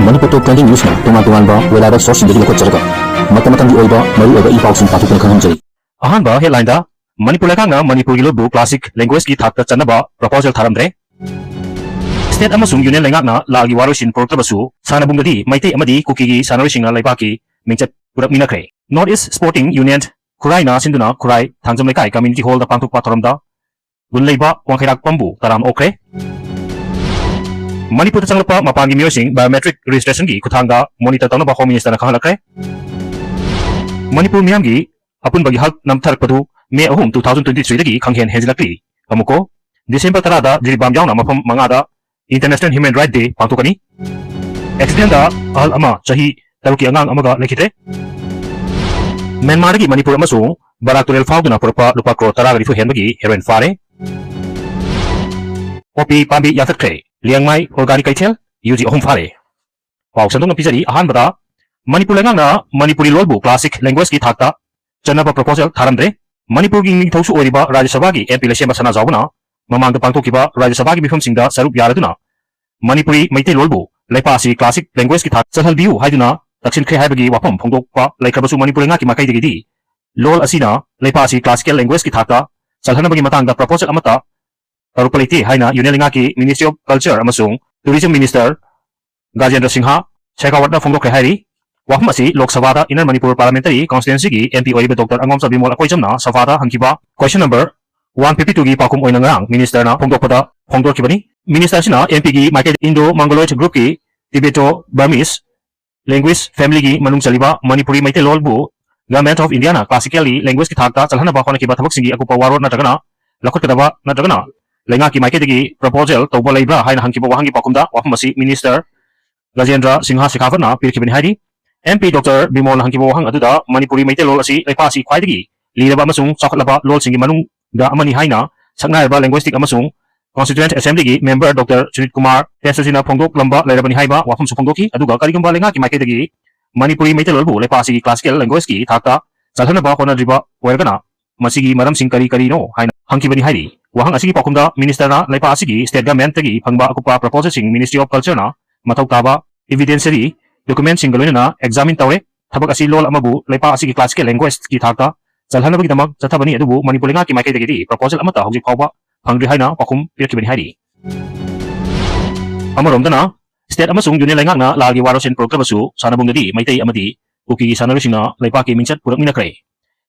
Manipur top trending news na tungan ba wala source dari lokot jarga mata-mata di oiba maru oiba ipau sin patu kan jai ahan ba headline da Manipur lekanga Manipur gilo bu classic language ki thak ta chanaba proposal touramdre state amasung union lengakna lagi warosin portabasu sanabung di maite amadi kuki gi sanarisingna laibaki mingchat purak minakre North East Sporting Union Kurai na sinduna Kurai thangjam lekai community hall da pangthok pa thoramda gunleiba wangkhairak pambu taram okre Manipur changlapa mapangi miosing biomatric registration gi kuthanga monitor tawna ba home minister na khalakre Manipur miyamgi apun bagi hak namthar padu May 2023 dagi khanghen hejilakri amuko December 10 da jiribam yauna mafam mangada International Human Rights Day pangthokani accident da ahal ama chahi taruki angang amaga lekhite Myanmar gi Manipur amasung Barakturel fauduna purpa lupa crore 10 rifu henbagi heroin fare Opi pambi yathakre Liangmai organic kaitel yuji ahum fare pau sandung pizari ahan bada Manipur lengangna Manipuri lolbu classic language ki thakta chanaba proposal tharamdre Manipur gi ning thausu oriba Rajya Sabha gi MP lesema sana jawna mamangda pangthokiba Rajya Sabha gi mifam singda sarup yaraduna Manipuri maite lolbu leipa si classic language ki thak chahal biu haiduna taksin khre haibagi wapam phongdokpa laikhabasu Manipur nga ki makai degi lol asina leipa si classical language ki thakta chalhana bagi matangda proposal amata Tarupaliti haina Yunelinga ki Ministry of Culture amasung Tourism Minister Gajendra Singha Shekawatna phongdokre hairi wahum asi Lok Sabha da Inner Manipur Parliamentary Constituency gi MP oibe Dr. Angom Sabimol akoijamna Sabha da hangkiba question number 152 gi pakum oina ngang minister na phongdokpada phongdorkibani minister sina MP gi Michael Indo Mongoloid group ki Tibeto Burmese language family gi manung chaliba Manipuri maite lolbu Government of India na classically language ki thakta chalhana ba khona kiba thabak singi akupa warot na tagana lakot kadaba na tagana lenga ki maike degi proposal toba leibra haina hangkiba wahangi pakumda wahum asi minister Gajendra Singha Shekawatna pirkibani hairi MP Dr. Bimol hangkiba wahang aduda Manipuri maite lol asi leipa asi khwaidagi liraba amasung chakhatlaba lol singi manung da amani haina saknairba linguistic amasung Constituent Assembly gi member Dr. Sunit Kumar Tesasina phongdok lamba leirabani haiba wahum su phongdoki aduga karigamba lenga ki maike degi Manipuri maite lolbu leipa asi classical language ki thakta chalhana ba khona riba oirgana masigi maram sing kari kari no haina hangkibani hairi wahang asigi pakumda minister na leipa asigi state government tagi phangba akupa proposal sing Ministry of Culture na mathau taba evidentiary document sing galona examine tawe thabak asi lol amabu leipa asigi classical language ki thakta chalhana bagi damak chathabani adubu Manipur lenga ki maike dagi proposal amata hojik phawba phangri haina pakum pirkibani hairi amaromdana state amasung union lenga na lagi warosen program su sanabungdi maitei amadi kuki sanarisina leipa ki mingchat purak minakre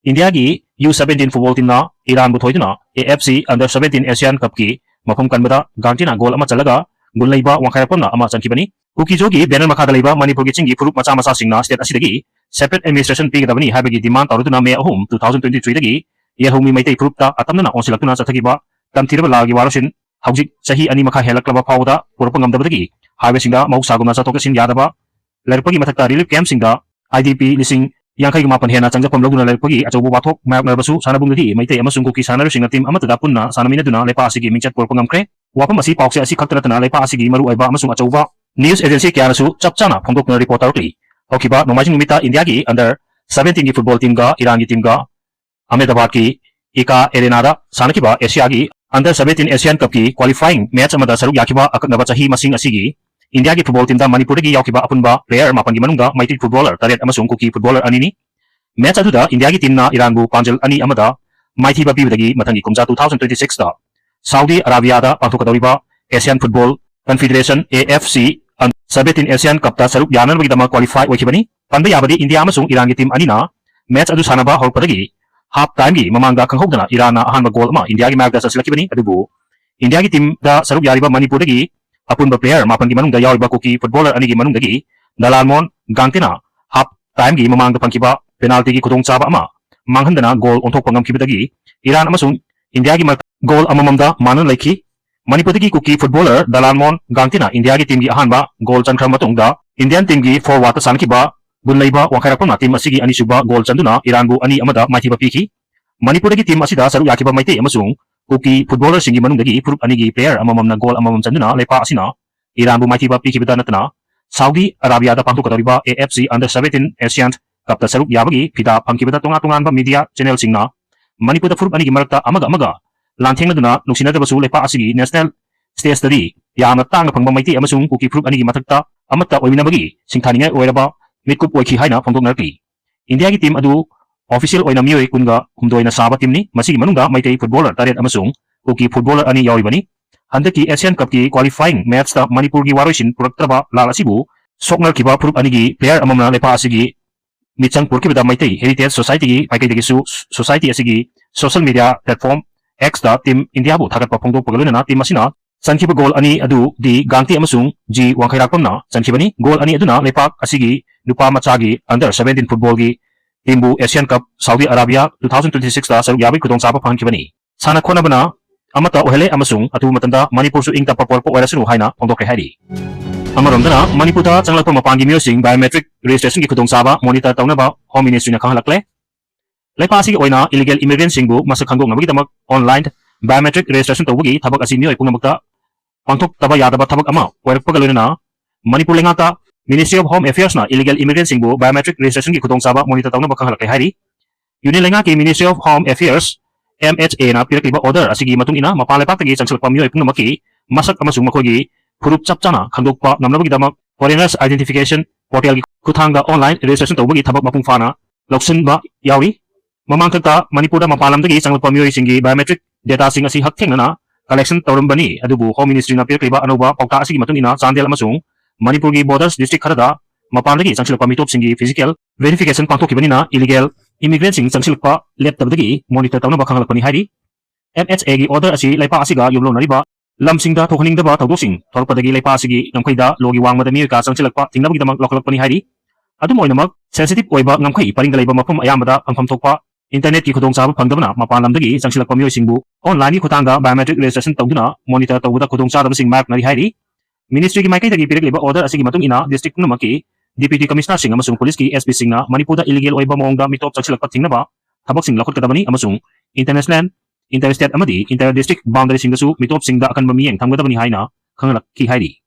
India gi U17 football team na Iran bu thoiduna AFC under 17 Asian Cup ki mafam kanbada gantina goal ama chalaga gunleiba wangkhairapna ama chankibani Kuki jogi banner makha dalaiba Manipur gi chingi furup macha macha singna state asidagi separate administration pi gadabani habagi demand taruduna May 2023 dagi yahumi maitei furup ta atamna onsilaktuna chathagiba tamthirba lagi warosin hawjik sahi ani makha helaklaba phawda purpa ngamdabadagi highway singda mausaguna chathokasin yadaba lerpagi mathakta relief camp singda IDP lising Yang kai mapan hena changjapam loguna lerpagi achobu wathok mak nerbasu sanabungdi maitei amasung kuki sanarising team amatada punna sanamina duna lepa asigi mingchat purpa ngamkhre wapam asi paukse asi khaktaratna lepa asigi maru aiba amasung achoba news agency kyanasu chapchana phongdokna reporter kli hokiba nomajing numita India gi under 17 gi football team ga Iran gi team ga Ahmedabad ki Ika Arena da sanakiba Asia gi under 17 Asian Cup ki qualifying match amada saruk yakiba akaknaba chahi masing asigi India gi football team da Manipur gi yaukiba apunba player mapan gi manungda mighty footballer taret amasung kuki footballer anini match aduda India gi team na Iran bu panjal ani amada mighty babi dagi mathangi kumja 2026 da Saudi Arabia da pangthokadoriba Asian Football Confederation AFC 17 Asian Cup da saruk yanan bagi dama qualify oikibani panba yabadi India amasung Iran gi team anina match adu sanaba horpadagi half time gi mamangda khanghodana Iran na ahanba goal ama India gi magda sasilakibani adubu India gi team da saruk yariba Manipur dagi apunba player mapan gi manungda yawiba kuki footballer ani gi manungdagi Dalalmon Gangtina half time gi mamangda pangkiba penalty gi khudong chaba ama manghandana goal onthokpa ngamkibadagi Iran amasung India gi goal amamamda manan laiki Manipur gi kuki footballer Dalalmon Gangtina India gi team gi ahanba goal chankhra matungda Indian team gi forward sankiba bunleiba wangkhairapna team asigi anisuba goal chanduna Iran bu ani amada maithiba piki Manipur gi team asida saru yakiba maite amasung kuki footballer singi manungdagi furup ani gi player amamamna goal amamam chanduna lepa asina Iran bu maithiba piki bida natna Saudi Arabia da pangthokadoriba AFC under 17 Asian Cup da saruk yabagi phida phangkibada tonga ba media channel singna Manipur da furup ani gi marakta amaga lanthengna nuksinadabasu lepa asigi national stage study yamna tang phangba maiti amasung kuki furup ani gi mathakta amata oiminabagi singthaningai oiraba mitkup oikhi haina phongdoknarkli India ki team adu official oina mioi kunga humdoina saba team ni masigi manungda maitei footballer taret amasung Kuki footballer ani yawibani handaki Asian Cup ki qualifying match ta Manipur gi waroisin puraktraba lal asibu soknar kiba purup anigi player amamna lepa asigi michang purkibada maitei heritage society gi paikai degi su society asigi social media platform X da team India bu thagat pa phongdok pagaluna team asina sankiba goal ani adu di gangti amasung ji wangkhairakpamna sankibani goal ani aduna lepak asigi nupa machagi under 17 football gi teambu Asian Cup Saudi Arabia 2026 da saruk yabi kudong sapa phankibani sana khona bana amata ohele amasung atu matanda Manipur su ingta papor po oirasunu haina phongdokre hairi amaromdana Manipur da changlakpa mapangi miosing biometric registration gi kudong saba monitor tawnaba home ministry na khanglakle lepa asigi oina illegal immigrant singbu masak khangdok nabagi tamak online biometric registration tawagi thabak asi mioi pungnamakta pangthok taba yadaba thabak ama oirakpagaluna Manipur lengata Ministry of Home Affairs na illegal immigrant singbu biometric registration ki khudong saba monitor tawnaba khanglakle hairi Union lenga ki Ministry of Home Affairs MHA na pirakliba order asigi matung ina mapalepaktagi changsalpa mioi pungmaki masak amasung makogi purup chapchana khangdokpa ngamnabagi damak foreigners identification portal gi kuthanga online registration tawbagi thabak mapung fana loksinba yawi mamangkakta Manipur da mapalamdagi changsalpa mioi singi biometric data sing asi hakthengnana collection tawrambani adubu Home Ministry na pirakliba anoba pauta asigi matung ina Chandel amasung Manipur gi borders district kharada mapandagi changsalpa mitop singi physical verification pangthokibani illegal immigrant sing changsilpa leptabdagi monitor tawna bakhanglakpani hairi MHA gi order asi laipa asiga yumlo nariba lamsingda thokhaningdaba tawdosing thorpadagi laipa asigi ngamkhaida logi wangmada miyoka changsilakpa tingnabagi damak lokalakpani hairi adum oinamak sensitive oiba ngamkhai paringda leiba mafam ayamada phangpham thokpa internet ki khudongchaba phangdabana mapalamdagi changsilakpa miyoisingbu online gi khutanga biometric registration tawduna monitor tawda khudongchadabasing mark nari hairi ministry gi maikai pirakliba order asigi matung ina district numaki Deputy Commissioner Singh amasung Police ki SP Singh na Manipur da illegal oiba mongda mitop changsilakpa thingnaba thabak sing lakhot kadabani amasung international interstate amadi inter district boundary sing dasu mitop sing da akan bamiyeng thamgadabani haina khanglakki hairi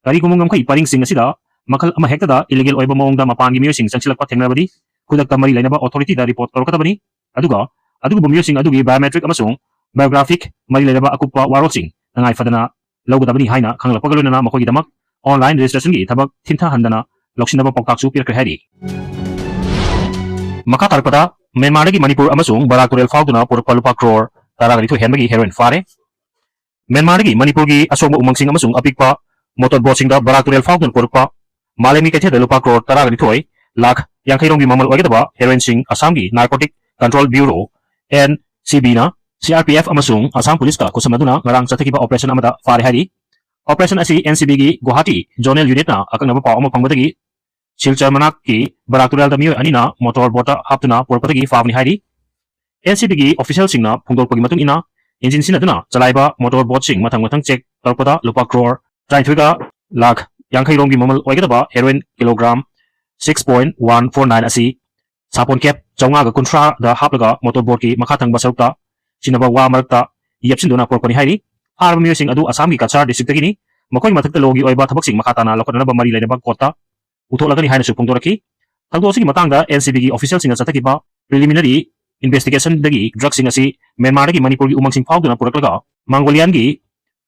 kari kumungam khai paring sing asida makhal ama hekta da illegal oiba mongda mapangi miyo sing changsilakpa thengnabadi khudakta mari lainaba authority da report torkadabani aduga bamiyo sing adugi biometric amasung biographic mari lainaba akuppa warot sing nangai fadana lawgadabani haina khanglakpagaluna makogi damak online registration gi thabak thintha handana loksinaba paukaksu pirakre hairi maka tarpada Myanmar gi Manipur amasung Barak Turel fauduna purpa lupa crore taragari thu henbagi heroin fare Myanmar gi Manipur gi asongba umangsing amasung apikpa motorboat sing da Barak Turel faudun purpa malemi kaithe da lupa crore taragari thoi lakh yangkhairong gi mamal oigedaba heroin sing Assam gi Narcotic Control Bureau NCB na CRPF amasung Assam Police ka kusamaduna ngarang chathakiba operation amada fare hairi operation asi NCB gi Guwahati zonal unit na akangaba paw ama pangmadagi Silchar manak ki Barak Turel da miyo anina motor bota haptuna porpatagi favni hairi NCB gi official sing na phungdolpagi matung ina engine sinaduna chalaiba motor boat sing mathang check torpada lupa crore trai thuiga lakh yangkhairong gi mamal oigedaba heroin kilogram 6.149 asi sapon cap chawnga ga kunthra da haplaga motor boat ki makhathang basarukta sinaba wa marakta yepsinduna porpani hairi arba miyo sing adu Assam gi Kachar district tagini makoi mathakta logi oiba thabak sing makhatana lokotna ba mari lainaba kota uthulagani haina su phongdoraki thangdo asigi matangda NCB gi official singa chatakiba preliminary investigation dagi drug sing asi Myanmar gi Manipur gi umang sing fauduna puraklaga Mongolian gi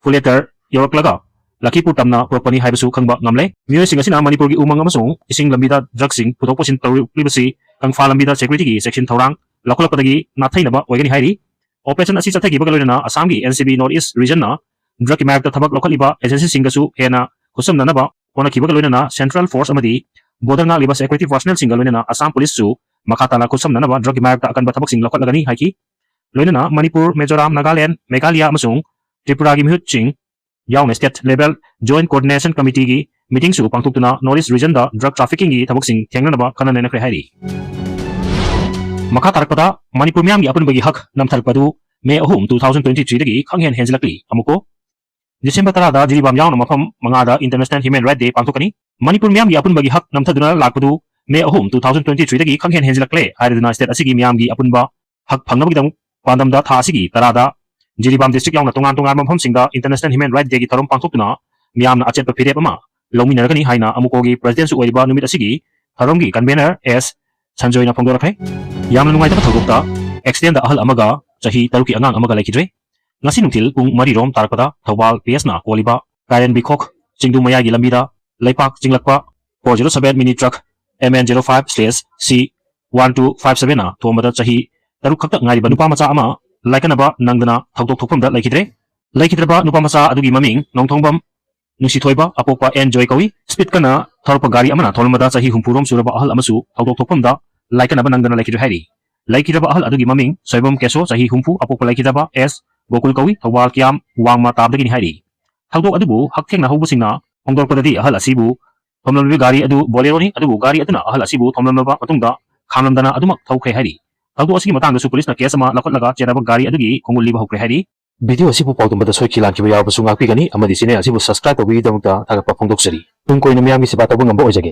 fuleter yoraklaga Lakipur tamna propani haibasu khangba ngamle miyo sing asina Manipur gi umang amasung ising lambida drug sing putokposin tawribasi kangfa lambida security gi section thorang lakolakpadagi nathainaba oigani hairi operation asi chathagi bagaloina Assam gi NCB North East region na drug mark thabak lokaliba agency singasu hena kusam nanaba kona kibagaloina Central Force amadi border nga liba security personnel singalona Assam Police su makatana kusam nanaba drug mark ta akan bathabak sing lokot lagani haiki loina Manipur Mizoram Nagaland Meghalaya amasung Tripura gi mihut sing yawn state level joint coordination committee gi meeting su pangtuktuna North East region da drug trafficking gi thabak sing thengnanaba kanana nakre hairi maka tarakpada Manipur myam gi apun bagi hak namthalpadu May 2023 dagi khanghen henjlakli amuko December tarada jiribam yawn mafam mangada International Human Rights Day pangtukani Manipur myam gi apun bagi hak namthaduna lakpadu May 2023 dagi khanghen henjlakle haiduna state asigi myam gi apunba hak phangnabagi dam pandamda tha asigi tarada jiribam district yawn tongan mafam singda International Human Rights Day gi tharom pangtuktuna myam na achetpa phirep ama longminaragani haina amuko gi president su oiba numit asigi tharom gi convener S Sanjoy na phongdorakhe yamna nungaitaba thaldokta extend da ahal amaga chahi taruki angang amaga laikidre ngasi nungthil pung mari rom tarpada thawal PS na koliba Karen Bikok chingdu maya gi lambida Laipak Jinglakpa 407 mini truck MN05/C1257 na Tomada Chahi Taruk Khakta Ngai Nupa Macha Ama Laikanaba Nangdana Thoktok Thokpamda Laikidre Laikidraba Nupa Macha Adugi Maming Nongthongbam Nusithoiba Apopa Enjoy Kawi Speed Kana Thorpa Gari Amana Tholmada Chahi Humpurom Suraba Ahal Amasu Thoktok Thokpamda Laikanaba Nangdana Laikidre Hari Laikidraba Ahal Adugi Maming Soibam Keso Chahi Humpu Apopa Laikidraba S Gokul Kawi Thawal Kiam Wangma Tabdagini Hari Thoktok Adubu Hakthengna Hobusingna Hongdorpadadi Ahal Asibu Thomlambi Gari Adu Bolero ni Adubu Gari Aduna Ahal Asibu Thomlamaba Matungda Khamlamdana Adumak Thokhe Hari Thoktok Asigi Matangdasu Police na case ama Lakotlaga Cheraba Gari Adugi Khongulliba Hokre Hari Video asibu pautumada soikilan kiba yabasu ngakpigani amadi sine asibu subscribe tawbi damukta thagapa phongdoksari tung koina miyami siba tabung ambo ojage